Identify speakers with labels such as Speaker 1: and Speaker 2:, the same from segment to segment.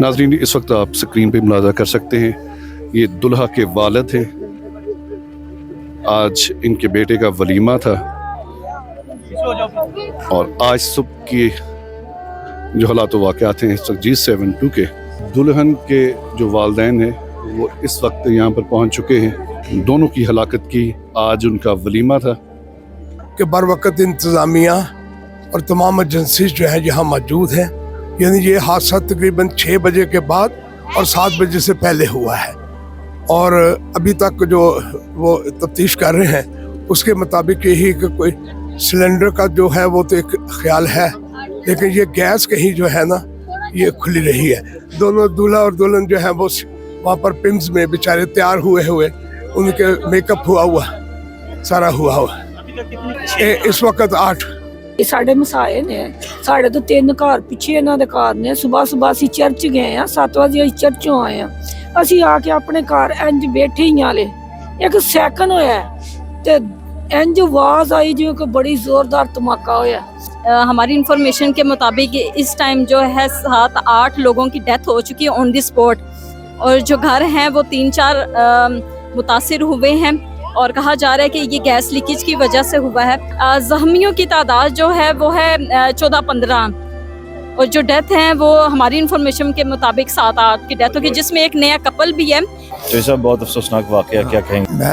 Speaker 1: नाज़रीन, इस वक्त आप स्क्रीन पे मुलाज़ा कर सकते हैं, ये दुल्हा के वालिद हैं। आज इनके बेटे का वलीमा था और आज सुबह के जो हालात वाक़यात हैं सरजीत 72 के, दुल्हन के जो वालिदैन हैं वो इस वक्त यहाँ पर पहुँच चुके हैं। दोनों की हलाकत की आज उनका वलीमा था
Speaker 2: कि बर वक़्त इंतज़ामिया और तमाम एजेंसीज जो है यहाँ मौजूद हैं। यानी ये हादसा तकरीबन 6 बजे के बाद और 7 बजे से पहले हुआ है और अभी तक जो वो तफ्तीश कर रहे हैं उसके मुताबिक यही कि कोई सिलेंडर का जो है वो तो एक ख्याल है, लेकिन ये गैस कहीं जो है ना ये खुली रही है। दोनों दूल्हा और दुल्हन जो है वो वहाँ पर पिम्स में बेचारे तैयार हुए उनके मेकअप हुआ सारा हुआ। इस वक्त 8
Speaker 3: साढ़े मसाए ने साढ़े तो 3 घर पिछे इन्हों के घर ने। सुबह ਅਸੀਂ चर्च गए हैं, 7 बजे ਅਸੀਂ चर्चों आए हैं। ਅਸੀਂ आके अपने घर इंज बैठे ही आले एक सैकंड होया ते इंज आवाज आई जो कि बड़ी जोरदार धमाका होया।
Speaker 4: हमारी इंफॉर्मेशन के मुताबिक इस टाइम जो है 7-8 लोगों की डेथ हो चुकी है ऑन द स्पॉट और जो घर हैं वो 3-4 मुतासिर हुए हैं और कहा जा रहा है कि ये गैस लीकेज की वजह से हुआ है। जख्मियों की तादाद जो है वो है 14-15 और जो डेथ हैं वो हमारी इंफॉर्मेशन के मुताबिक 7-8 की डेथ होगी, जिसमें एक नया कपल भी है।
Speaker 5: तो ये सब बहुत अफसोसनाक वाक़या, क्या कहेंगे?
Speaker 6: मैं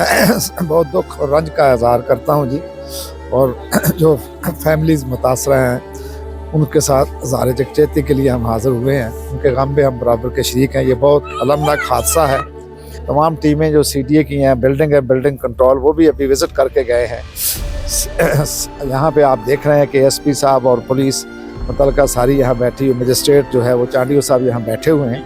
Speaker 6: बहुत दुख और रंज का इज़हार करता हूँ जी, और जो फैमिलीज़ मुतासरा हैं उनके साथ इज़हार यकजहती के लिए हम हाज़िर हुए हैं। उनके गम में हम बराबर के शरीक हैं। ये बहुत अलमनाक हादसा है। तमाम टीमें जो CDA की हैं, बिल्डिंग कंट्रोल, वो भी अभी विज़िट करके गए हैं। यहाँ पे आप देख रहे हैं कि SP साहब और पुलिस मुतलका सारी यहाँ बैठी हुई, मजिस्ट्रेट जो है वो चांडियो साहब यहाँ बैठे हुए हैं।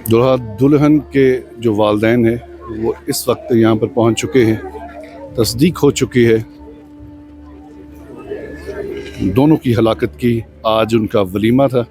Speaker 1: दुल्हा दुल्हन के जो वालिदैन हैं वो इस वक्त यहाँ पर पहुँच चुके हैं। तस्दीक हो चुकी है दोनों की हलाकत की। आज उनका वलीमा था।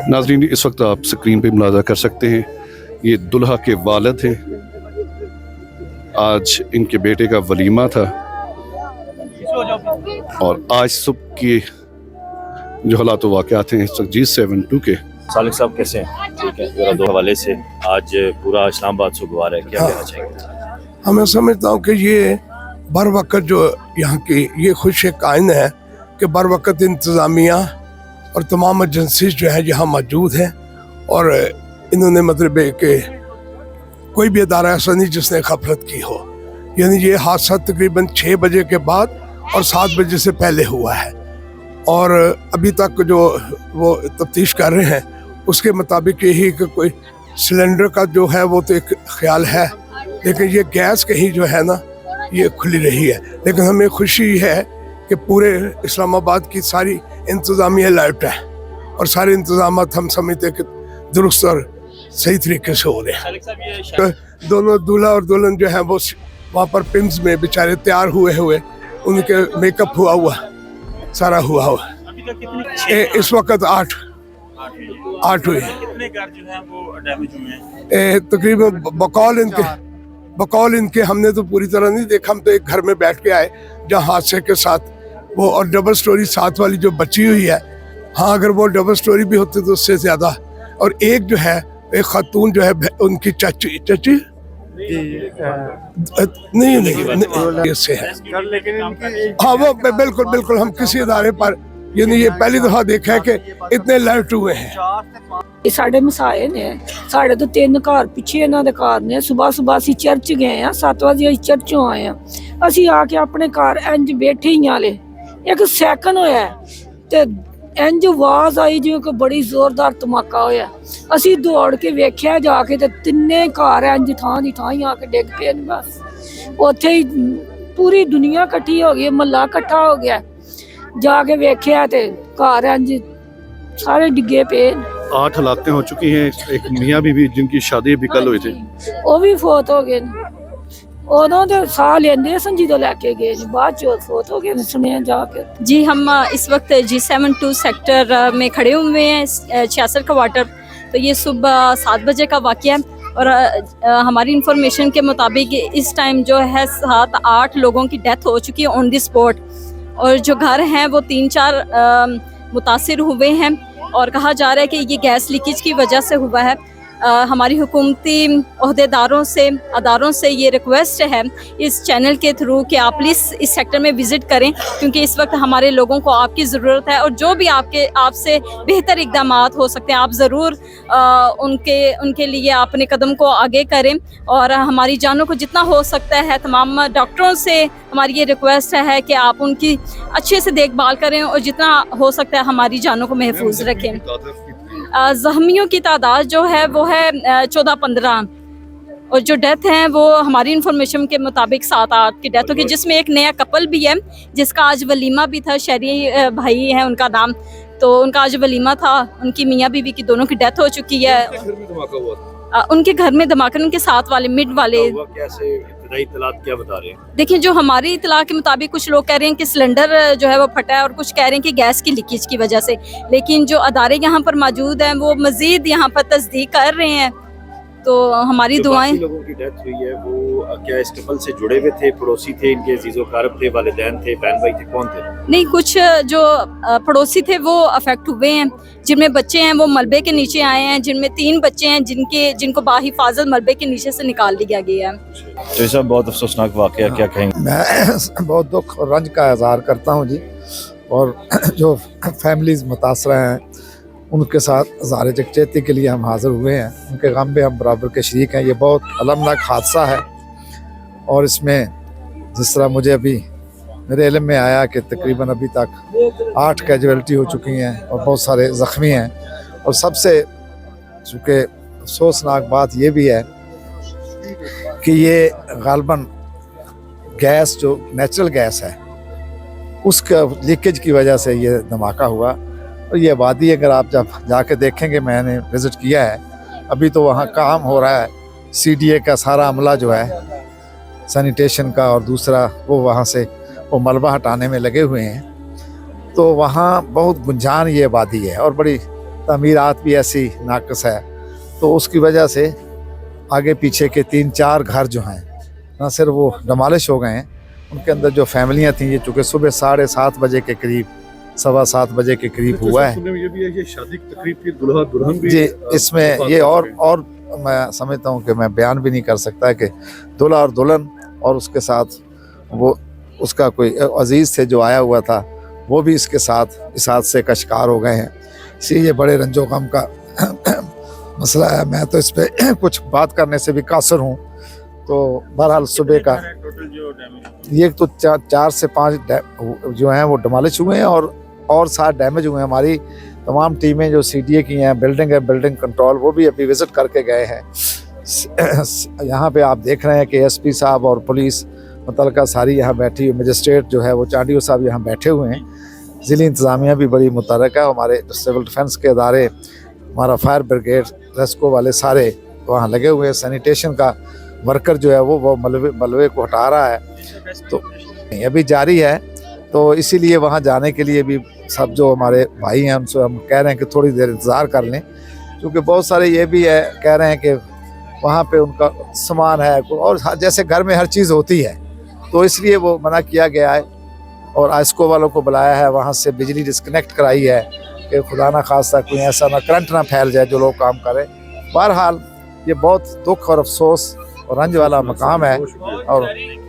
Speaker 1: नाज़रीन, इस वक्त आप स्क्रीन पे मुलाज़ा कर सकते हैं, ये दुल्हा के वालिद हैं। आज इनके बेटे का वलीमा था और आज सुबह के जो हालात वाक़यात हैं सरजीत 72 के।
Speaker 5: सालिक साहब कैसे हैं? ठीक है। ज़रा दो हवाले से आज पूरा इस्लामाबाद सुगवार है, क्या कहना चाहेंगे?
Speaker 2: मैं समझता हूँ कि ये बर वक़्त जो यहाँ की ये खुश कायन है कि बर वक़्त इंतज़ामिया और तमाम एजेंसीज जो है यहाँ मौजूद हैं और इन्होंने मतलब कि कोई भी अदारा ऐसा नहीं जिसने गफलत की हो। यानी ये हादसा तकरीबन 6 बजे के बाद और 7 बजे से पहले हुआ है और अभी तक जो वो तफ्तीश कर रहे हैं उसके मुताबिक यही कि कोई सिलेंडर का जो है वो तो एक ख्याल है, लेकिन ये गैस कहीं जो है ना ये खुली रही है। लेकिन हमें खुशी है कि पूरे इस्लामाबाद की सारी इंतज़ामिया अलर्ट है और सारे इंतजाम हम समझते हैं कि दुरुस्त और सही तरीके से हो रहे हैं। तो दोनों दूल्हा और दुल्हन जो है वो वहाँ पर पिम्स में बेचारे तैयार हुए उनके मेकअप हुआ सारा हुआ। इस वक्त 8 हुए। तकरीबन बकौल इनके हमने तो पूरी तरह नहीं देखा। हम तो एक घर में बैठ के आए जहाँ हादसे के साथ वो और डबल स्टोरी साथ वाली जो बची हुई है, हाँ अगर वो डबल स्टोरी भी होती तो उससे ज़्यादा। और एक जो है एक खातून जो है उनकी चाची नहीं इससे है। हाँ वो बिल्कुल हम किसी इदारे पर यानी ये पहली दफा देखा है कि इतने लेफ्ट हुए हैं।
Speaker 3: ਇਹ ਸਾਡੇ ਮਸਾਏ ਨੇ ਸਾਡੇ ਤੋਂ 3 ਘਰ ਪਿੱਛੇ ਇਹਨਾਂ ਦੇ ਘਰ ਨੇ ਸਵੇਰ ਅਸੀਂ ਚਰਚ ਗਏ ਆ 7 ਵਜੇ ਅਸੀਂ ਚਰਚੋਂ ਆਏ ਆ ਅਸੀਂ ਆ ਕੇ ਆਪਣੇ ਘਰ ਇੰਜ ਬੈਠੇ ਹੀ ਆਲੇ ਇੱਕ ਸੈਕਿੰਡ ਹੋਇਆ ਤੇ ਇੰਜ ਆਵਾਜ਼ ਆਈ ਜਿਵੇਂ ਕਿ ਬੜੀ ਜ਼ੋਰਦਾਰ ਧਮਾਕਾ ਹੋਇਆ ਅਸੀਂ ਦੌੜ ਕੇ ਵੇਖਿਆ ਜਾ ਕੇ ਤੇ ਤਿੰਨੇ ਘਰ ਇੰਜ ਥਾਂ ਦੀ ਥਾਂ ਹੀ ਆ ਕੇ ਡਿੱਗ ਪਏ ਨੇ ਬਸ ਉੱਥੇ ਹੀ ਪੂਰੀ ਦੁਨੀਆ ਇਕੱਠੀ ਹੋ ਗਈ ਮਹੱਲਾ ਇਕੱਠਾ ਹੋ ਗਿਆ ਜਾ ਕੇ ਵੇਖਿਆ ਤੇ ਘਰ ਇੰਜ सारे डिगे पे
Speaker 1: 8 हलाकतें हो चुकी हैं। एक मियाँ बीवी जिनकी शादी भी कल हुई थी,
Speaker 3: वो भी फौत हो गए उदों तो साह लेंदे सन जो लैके गए बाद च फौत हो गए सुने जाके।
Speaker 4: जी हम इस वक्त G72 सेक्टर में खड़े हुए हैं 66 का वाटर। तो ये सुबह 7 बजे का वाक़या है और हमारी इंफॉर्मेशन के मुताबिक इस टाइम जो है 7-8 लोगों की डेथ हो चुकी है ऑन दी स्पॉट और जो घर हैं वो 3-4 मुतासिर हुए हैं और कहा जा रहा है कि ये गैस लीकेज की वजह से हुआ है। हमारी हुकूमती ओहदेदारों से अदारों से ये रिक्वेस्ट है इस चैनल के थ्रू कि आप प्लीज़ इस सेक्टर में विज़िट करें क्योंकि इस वक्त हमारे लोगों को आपकी ज़रूरत है और जो भी आपसे बेहतर इक़दाम हो सकते हैं आप ज़रूर उनके लिए अपने कदम को आगे करें और हमारी जानों को जितना हो सकता है तमाम डॉक्टरों से हमारी ये रिक्वेस्ट है कि आप उनकी अच्छे से देखभाल करें और जितना हो सकता है हमारी जानों को महफूज रखें। ज़ख्मियों की तादाद जो है वो है 14-15 और जो डेथ हैं वो हमारी इंफॉर्मेशन के मुताबिक 7-8 की डेथ होगी जिसमें एक नया कपल भी है जिसका आज वलीमा भी था। शहरी भाई है उनका नाम तो उनका आज वलीमा था। उनकी मियाँ बीवी की दोनों की डेथ हो चुकी है। उनके घर में धमाका उनके साथ वाले मिड वाले
Speaker 5: क्या बता रहे हैं?
Speaker 4: देखिए जो हमारी इतला के मुताबिक कुछ लोग कह रहे हैं कि सिलेंडर जो है वो फटा है और कुछ कह रहे हैं कि गैस की लीकेज की वजह से, लेकिन जो अदारे यहाँ पर मौजूद हैं वो मजीद यहाँ पर तस्दीक कर रहे हैं। तो हमारी दुआएं
Speaker 5: लोगों की डेथ हुई है वो क्या इस कपल से जुड़े हुए थे, पड़ोसी थे, इनके अजीज़ो कारब थे, वालिदैन थे, बहन भाई थे, कौन थे?
Speaker 4: नहीं, कुछ जो पड़ोसी थे वो अफेक्ट हुए हैं जिनमें बच्चे हैं वो मलबे के नीचे आए हैं, जिनमें 3 बच्चे हैं जिनको बाहिफाजत मलबे के नीचे से निकाल लिया गया है।
Speaker 5: तो ये सब बहुत अफसोसनाक वाक़या, क्या कहेंगे?
Speaker 6: मैं बहुत दुख और रंज का इज़हार करता हूँ जी और जो फैमिलीज़ मुतासरा हैं उनके साथ ज़ार यकजहती के लिए हम हाज़िर हुए हैं। उनके गम में हम बराबर के शरीक हैं। ये बहुत अलमनाक हादसा है और इसमें जिस तरह मुझे अभी मेरे इल्म में आया कि तकरीबन अभी तक 8 कैजुअल्टी हो चुकी हैं और बहुत सारे ज़ख्मी हैं और सबसे चूँकि अफसोसनाक बात ये भी है कि ये गालबन गैस जो नेचुरल गैस है उसका लीकेज की वजह से ये धमाका हुआ। और ये आबादी अगर आप जब जाके देखेंगे, मैंने विज़िट किया है, अभी तो वहाँ काम हो रहा है CDA का सारा अमला जो है सैनिटेशन का और दूसरा वो वहाँ से वो मलबा हटाने में लगे हुए हैं। तो वहाँ बहुत गुंजान ये आबादी है और बड़ी तमीरात भी ऐसी नाकस है तो उसकी वजह से आगे पीछे के 3-4 घर जो हैं ना सिर्फ वो डमालिश हो गए हैं, उनके अंदर जो फैमिलियाँ थीं ये चूँकि सुबह 7:30 बजे के करीब 7:15 बजे के करीब हुआ है।
Speaker 1: ये भी है ये शादी की तकरीब की दुल्हा दुल्हन भी
Speaker 6: जी इसमें ये और मैं समझता हूँ कि मैं बयान भी नहीं कर सकता कि दूल्हा और दुल्हन और उसके साथ वो उसका कोई अजीज़ थे जो आया हुआ था वो भी इसके साथ इस हादसे का शिकार हो गए हैं। इसलिए ये बड़े रंजो गम का मसला है। मैं तो इस पर कुछ बात करने से भी कासर हूँ। तो बहरहाल सुबह का ये तो 4 से 5 जो हैं वो डमालिश हुए हैं और 7 डैमेज हुए हैं। हमारी तमाम टीमें जो CDA की हैं, बिल्डिंग है, बिल्डिंग कंट्रोल, वो भी अभी विज़िट करके गए हैं। यहाँ पे आप देख रहे हैं कि SP साहब और पुलिस मुतलका सारी यहाँ बैठी हुई, मजिस्ट्रेट जो है वो चांडियो साहब यहाँ बैठे हुए हैं। ज़िली इंतज़ामिया भी बड़ी मुतरक है। हमारे सिविल डिफेंस के अदारे, हमारा फायर ब्रिगेड, रेस्को वाले सारे वहाँ लगे हुए हैं। सैनिटेशन का वर्कर जो है वो मलबे को हटा रहा है तो अभी जारी है। तो इसीलिए वहाँ जाने के लिए भी सब जो हमारे भाई हैं उनसे हम कह रहे हैं कि थोड़ी देर इंतज़ार कर लें, क्योंकि बहुत सारे ये भी है कह रहे हैं कि वहाँ पे उनका सामान है और जैसे घर में हर चीज़ होती है तो इसलिए वो मना किया गया है। और आइस्को वालों को बुलाया है, वहाँ से बिजली डिस्कनेक्ट कराई है कि खुदा ना खास्ता कोई ऐसा ना करंट ना फैल जाए जो लोग काम करें। बहरहाल ये बहुत दुख और अफसोस और रंज वाला मकाम है और